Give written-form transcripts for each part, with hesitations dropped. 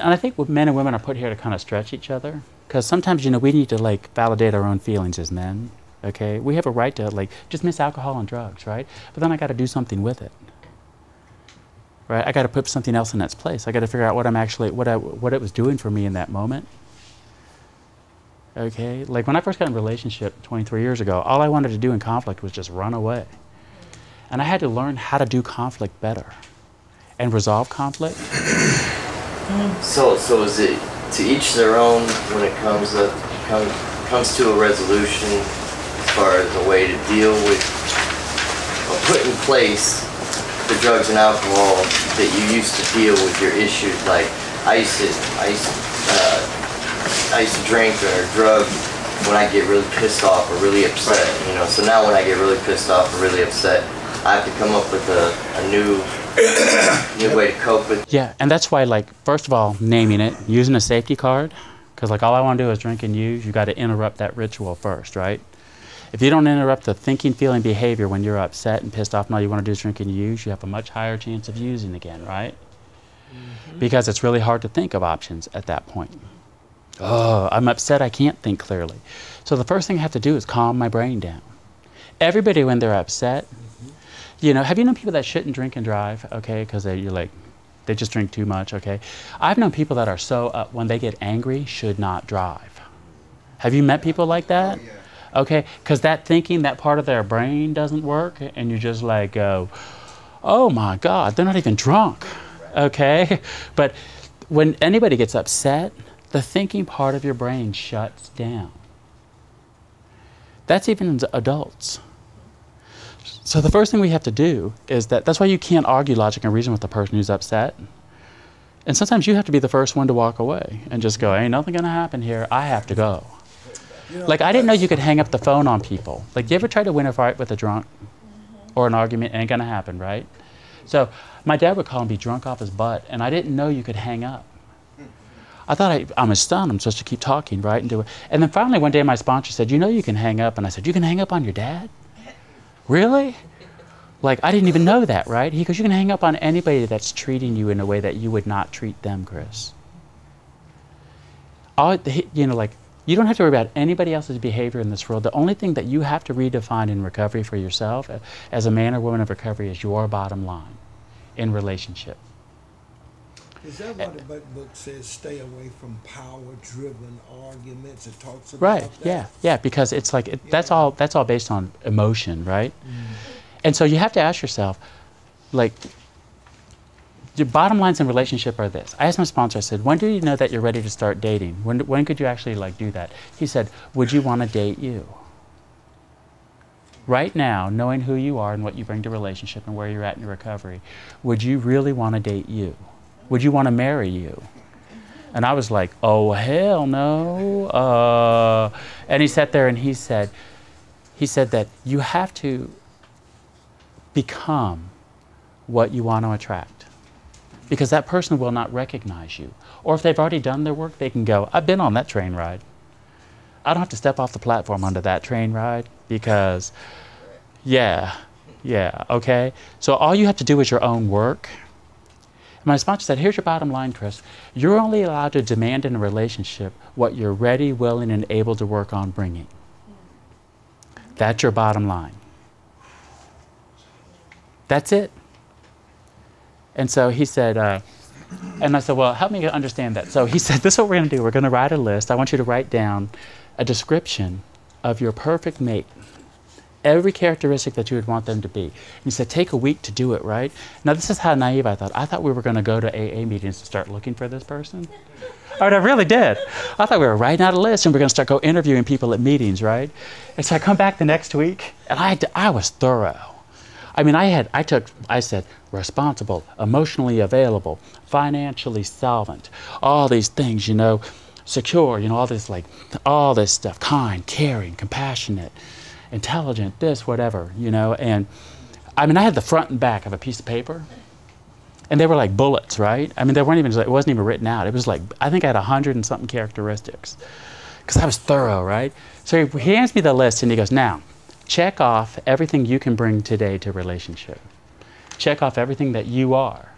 and I think men and women are put here to kind of stretch each other, because sometimes, you know, we need to like validate our own feelings as men. Okay, we have a right to like just miss alcohol and drugs, right? But then I got to do something with it, right? I got to put something else in its place. I got to figure out what I'm actually what it was doing for me in that moment. Okay, like when I first got in a relationship 23 years ago, all I wanted to do in conflict was just run away, and I had to learn how to do conflict better and resolve conflict. So is it to each their own when it comes to a resolution? As far as a way to deal with or put in place the drugs and alcohol that you used to deal with your issues. Like I used to drink or drug when I get really pissed off or really upset. You know, so now when I get really pissed off or really upset, I have to come up with a new way to cope with. Yeah, and that's why, like, first of all, naming it, using a safety card, because like all I want to do is drink and use. You got to interrupt that ritual first, right? If you don't interrupt the thinking, feeling, behavior when you're upset and pissed off and all you want to do is drink and use, you have a much higher chance of using again, right? Mm-hmm. Because it's really hard to think of options at that point. Oh, I'm upset, I can't think clearly. So the first thing I have to do is calm my brain down. Everybody, when they're upset, you know, have you known people that shouldn't drink and drive, okay, because they just drink too much, okay? I've known people that are so, when they get angry, should not drive. Have you met people like that? Oh, yeah. Okay, because that thinking, that part of their brain doesn't work, and you just like go, oh my God, they're not even drunk, okay? But when anybody gets upset, the thinking part of your brain shuts down. That's even adults. So the first thing we have to do is that's why you can't argue logic and reason with the person who's upset. And sometimes you have to be the first one to walk away and just go, ain't nothing gonna happen here, I have to go. You know, like, I didn't know you could hang up the phone on people. Like, you ever try to win a fight with a drunk or an argument? Ain't gonna happen, right? So my dad would call him be drunk off his butt, and I didn't know you could hang up. I thought I'm his son, I'm supposed to keep talking, right? And then finally one day my sponsor said, you know you can hang up. And I said, you can hang up on your dad? Really? Like, I didn't even know that, right? He goes, you can hang up on anybody that's treating you in a way that you would not treat them, Chris. You know, like, you don't have to worry about anybody else's behavior in this world. The only thing that you have to redefine in recovery for yourself as a man or woman of recovery is your bottom line in relationship. Is that why the book says stay away from power-driven arguments? It talks about right, that? Yeah, because it's like, that's all based on emotion, right? And so you have to ask yourself, like, your bottom lines in relationship are this. I asked my sponsor, I said, when do you know that you're ready to start dating? When could you actually like do that? He said, would you want to date you? Right now, knowing who you are and what you bring to relationship and where you're at in your recovery, would you really want to date you? Would you want to marry you? And I was like, oh, hell no. And he sat there and he said that you have to become what you want to attract. Because that person will not recognize you. Or if they've already done their work, they can go, I've been on that train ride. I don't have to step off the platform onto that train ride because, yeah, okay? So all you have to do is your own work. And my sponsor said, here's your bottom line, Chris. You're only allowed to demand in a relationship what you're ready, willing, and able to work on bringing. That's your bottom line. That's it. And so he said, and I said, well, help me understand that. So he said, this is what we're going to do. We're going to write a list. I want you to write down a description of your perfect mate. Every characteristic that you would want them to be. And he said, take a week to do it, right? Now, this is how naive I thought. I thought we were going to go to AA meetings to start looking for this person. I mean, I really did. I thought we were writing out a list and we're going to start go interviewing people at meetings, right? And so I come back the next week, and I was thorough. I mean, I said, responsible, emotionally available, financially solvent, all these things, you know, secure, you know, all this stuff, kind, caring, compassionate, intelligent, this, whatever, you know. And I mean, I had the front and back of a piece of paper, and they were like bullets, right? I mean, they weren't even, it wasn't even written out. It was like, I think I had 100 and something characteristics, because I was thorough, right? So he hands me the list, and he goes, now, check off everything you can bring today to relationship. Check off everything that you are.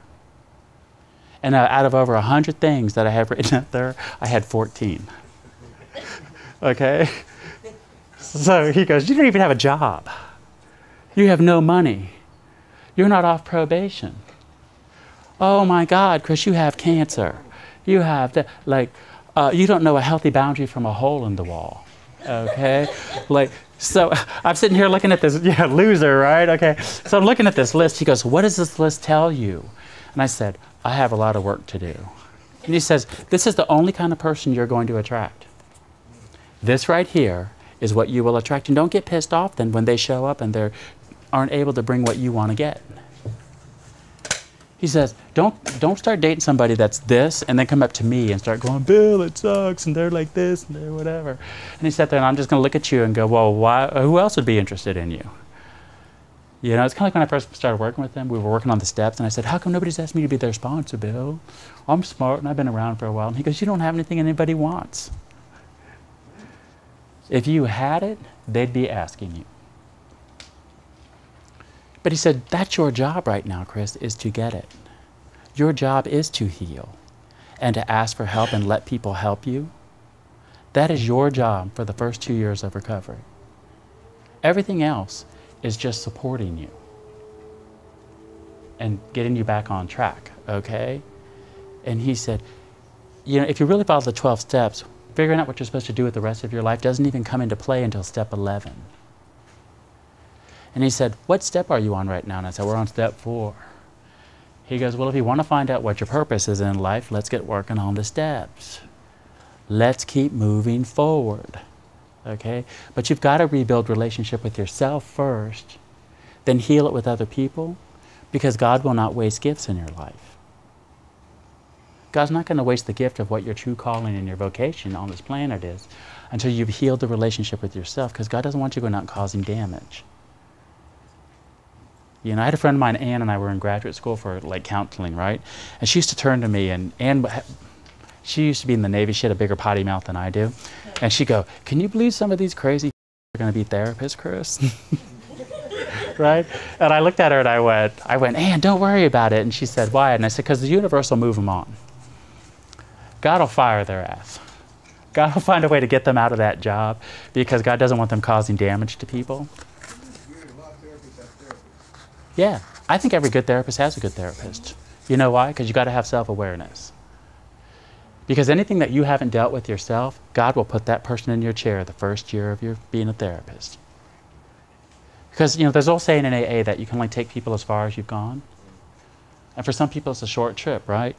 And out of over 100 things that I have written out there, I had 14. Okay? So he goes, you don't even have a job. You have no money. You're not off probation. Oh my God, Chris, you have cancer. You have, you don't know a healthy boundary from a hole in the wall. Okay? So I'm sitting here looking at this, loser, right? Okay. So I'm looking at this list. He goes, what does this list tell you? And I said, I have a lot of work to do. And he says, this is the only kind of person you're going to attract. This right here is what you will attract. And don't get pissed off then when they show up and they aren't able to bring what you want to get. He says, don't start dating somebody that's this and then come up to me and start going, Bill, it sucks, and they're like this, and they're whatever. And he sat there, and I'm just going to look at you and go, well, who else would be interested in you? You know, it's kind of like when I first started working with them, we were working on the steps, and I said, how come nobody's asked me to be their sponsor, Bill? I'm smart, and I've been around for a while. And he goes, you don't have anything anybody wants. If you had it, they'd be asking you. But he said, that's your job right now, Chris, is to get it. Your job is to heal and to ask for help and let people help you. That is your job for the first 2 years of recovery. Everything else is just supporting you and getting you back on track, okay? And he said, you know, if you really follow the 12 steps, figuring out what you're supposed to do with the rest of your life doesn't even come into play until step 11. And he said, what step are you on right now? And I said, we're on step 4. He goes, well, if you want to find out what your purpose is in life, let's get working on the steps. Let's keep moving forward, okay? But you've got to rebuild relationship with yourself first, then heal it with other people, because God will not waste gifts in your life. God's not going to waste the gift of what your true calling and your vocation on this planet is until you've healed the relationship with yourself, because God doesn't want you going out and causing damage. You know, I had a friend of mine, Ann, and I were in graduate school for counseling, right? And she used to turn to me, and Ann, she used to be in the Navy. She had a bigger potty mouth than I do. And she'd go, can you believe some of these crazy are going to be therapists, Chris? Right? And I looked at her and I went, Ann, don't worry about it. And she said, why? And I said, because the universe will move them on. God will fire their ass. God will find a way to get them out of that job because God doesn't want them causing damage to people. Yeah, I think every good therapist has a good therapist. You know why? Because you got to have self-awareness. Because anything that you haven't dealt with yourself, God will put that person in your chair the first year of your being a therapist. Because, you know, there's an old saying in AA that you can only take people as far as you've gone. And for some people, it's a short trip, right?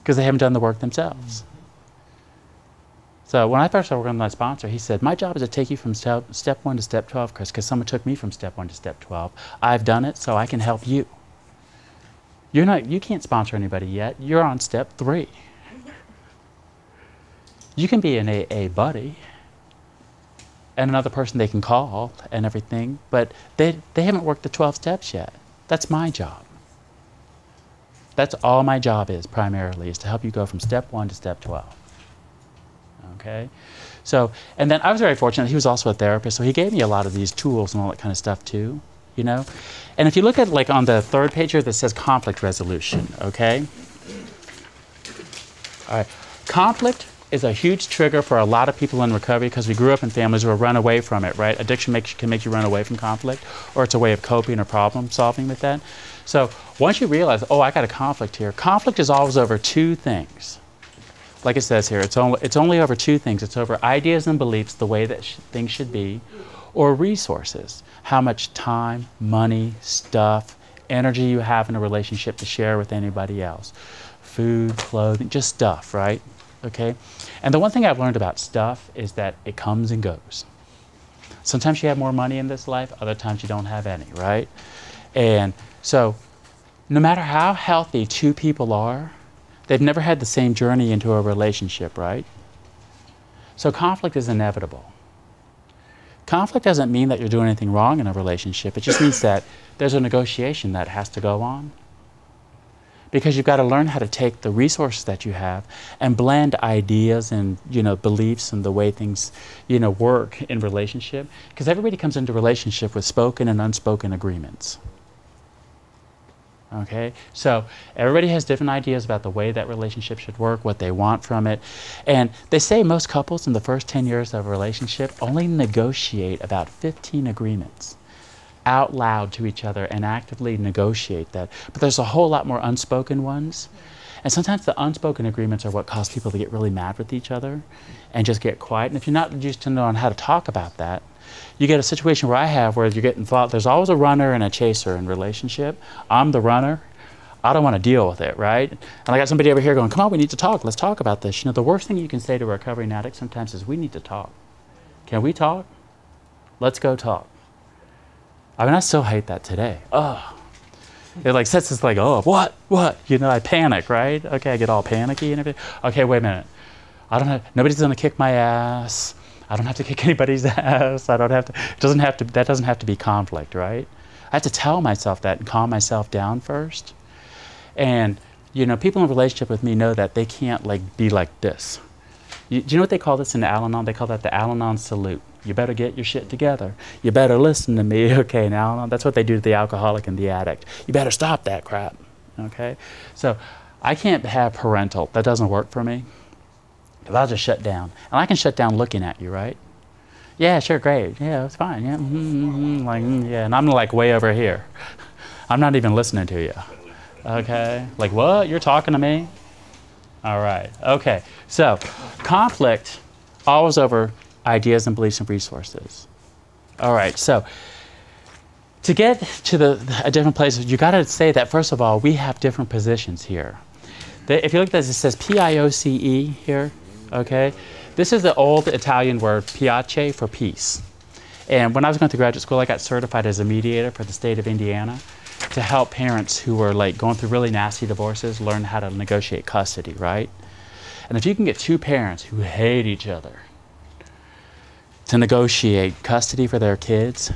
Because they haven't done the work themselves. So when I first started working with my sponsor, he said, my job is to take you from step 1 to step 12, Chris, because someone took me from step 1 to step 12. I've done it, so I can help you. You can't sponsor anybody yet. You're on step 3. You can be an AA buddy and another person they can call and everything, but they haven't worked the 12 steps yet. That's my job. That's all my job is, primarily, is to help you go from step 1 to step 12. Okay? So, and then I was very fortunate. He was also a therapist, so he gave me a lot of these tools and all that kind of stuff too, you know? And if you look at on the 3rd page here that says conflict resolution, okay? All right. Conflict is a huge trigger for a lot of people in recovery because we grew up in families where we run away from it, right? Addiction can make you run away from conflict, or it's a way of coping or problem solving with that. So once you realize, oh, I got a conflict here, conflict is always over 2 things. Like it says here, it's only over 2 things. It's over ideas and beliefs, the way that things should be, or resources, how much time, money, stuff, energy you have in a relationship to share with anybody else. Food, clothing, just stuff, right? Okay? And the one thing I've learned about stuff is that it comes and goes. Sometimes you have more money in this life, other times you don't have any, right? And so no matter how healthy 2 people are, they've never had the same journey into a relationship, right? So conflict is inevitable. Conflict doesn't mean that you're doing anything wrong in a relationship. It just means that there's a negotiation that has to go on. Because you've got to learn how to take the resources that you have and blend ideas and, beliefs and the way things, work in relationship. Because everybody comes into relationship with spoken and unspoken agreements. Okay, so everybody has different ideas about the way that relationship should work, what they want from it. And they say most couples in the first 10 years of a relationship only negotiate about 15 agreements out loud to each other and actively negotiate that. But there's a whole lot more unspoken ones. And sometimes the unspoken agreements are what cause people to get really mad with each other and just get quiet. And if you're not used to knowing how to talk about that, you get a situation where I have where you get involved. There's always a runner and a chaser in relationship. I'm the runner. I don't want to deal with it, right? And I got somebody over here going, come on, we need to talk. Let's talk about this. You know, the worst thing you can say to a recovering addict sometimes is, we need to talk. Can we talk? Let's go talk. I mean, I still hate that today. Oh, it like sets us like, oh, what? You know, I panic, right? Okay, I get all panicky and everything. Okay, wait a minute. Nobody's gonna kick my ass. I don't have to kick anybody's ass. I don't have to, that doesn't have to be conflict, right? I have to tell myself that and calm myself down first. And, you know, people in relationship with me know that they can't like be like this. Do you know what they call this in Al-Anon? They call that the Al-Anon salute. You better get your shit together. You better listen to me, okay, in Al-Anon. That's what they do to the alcoholic and the addict. You better stop that crap, okay? So I can't have parental. That doesn't work for me. I'll just shut down. And I can shut down looking at you, right? Yeah, sure, great. Yeah, it's fine. Yeah, like, yeah. And I'm like way over here. I'm not even listening to you. Okay? Like, what? You're talking to me? All right. Okay. So, conflict, always over ideas and beliefs and resources. All right. So, to get to a different place, you got to say that, first of all, we have different positions here. If you look at this, it says P-I-O-C-E here. Okay, this is the old Italian word piace for peace. And when I was going to graduate school, I got certified as a mediator for the state of Indiana to help parents who were like going through really nasty divorces learn how to negotiate custody, right? And if you can get two parents who hate each other to negotiate custody for their kids,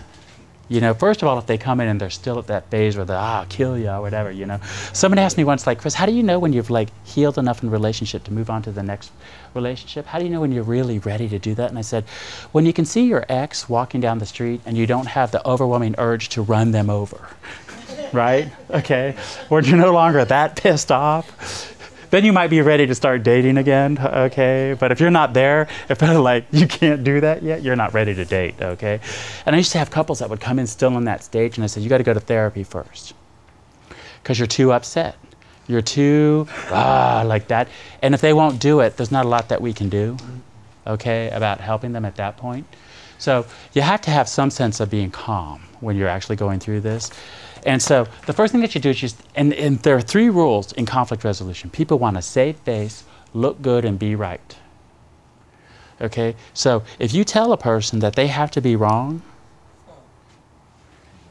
you know, first of all, if they come in and they're still at that phase where they're, I'll kill you or whatever, you know. Somebody asked me once, like, Chris, how do you know when you've like healed enough in a relationship to move on to the next relationship? How do you know when you're really ready to do that? And I said, when you can see your ex walking down the street and you don't have the overwhelming urge to run them over, right? Okay, when you're no longer that pissed off, then you might be ready to start dating again, okay? But if you're not there, if like you can't do that yet, you're not ready to date, okay? And I used to have couples that would come in still in that stage, and I said, you gotta go to therapy first, because you're too upset. You're too, like that. And if they won't do it, there's not a lot that we can do, okay, about helping them at that point. So you have to have some sense of being calm when you're actually going through this. And so the first thing that you do is just, and there are 3 rules in conflict resolution. People want to save face, look good, and be right. Okay? So if you tell a person that they have to be wrong,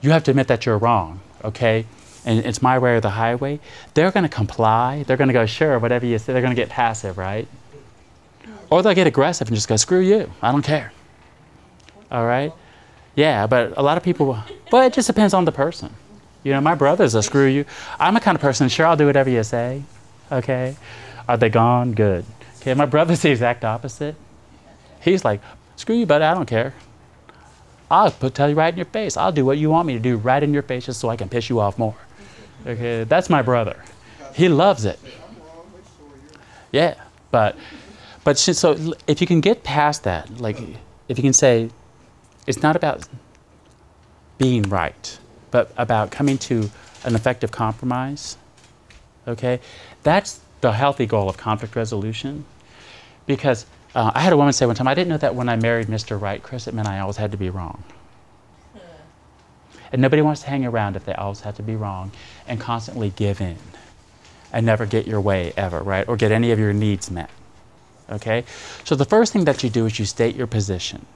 you have to admit that you're wrong, okay? And it's my way or the highway. They're going to comply. They're going to go, sure, whatever you say. They're going to get passive, right? Or they'll get aggressive and just go, screw you. I don't care. All right? Yeah, but a lot of people, well, it just depends on the person. You know, my brother's a screw you. I'm the kind of person, sure, I'll do whatever you say, okay? Are they gone? Good. Okay, my brother's the exact opposite. He's like, screw you, buddy, I don't care. I'll tell you right in your face. I'll do what you want me to do right in your face just so I can piss you off more. Okay, that's my brother. He loves it. Yeah, but so if you can get past that, like if you can say, it's not about being right, but about coming to an effective compromise, okay? That's the healthy goal of conflict resolution. Because I had a woman say one time, I didn't know that when I married Mr. Right, Chris, it meant I always had to be wrong. And nobody wants to hang around if they always have to be wrong and constantly give in and never get your way ever, right? Or get any of your needs met, okay? So the first thing that you do is you state your position.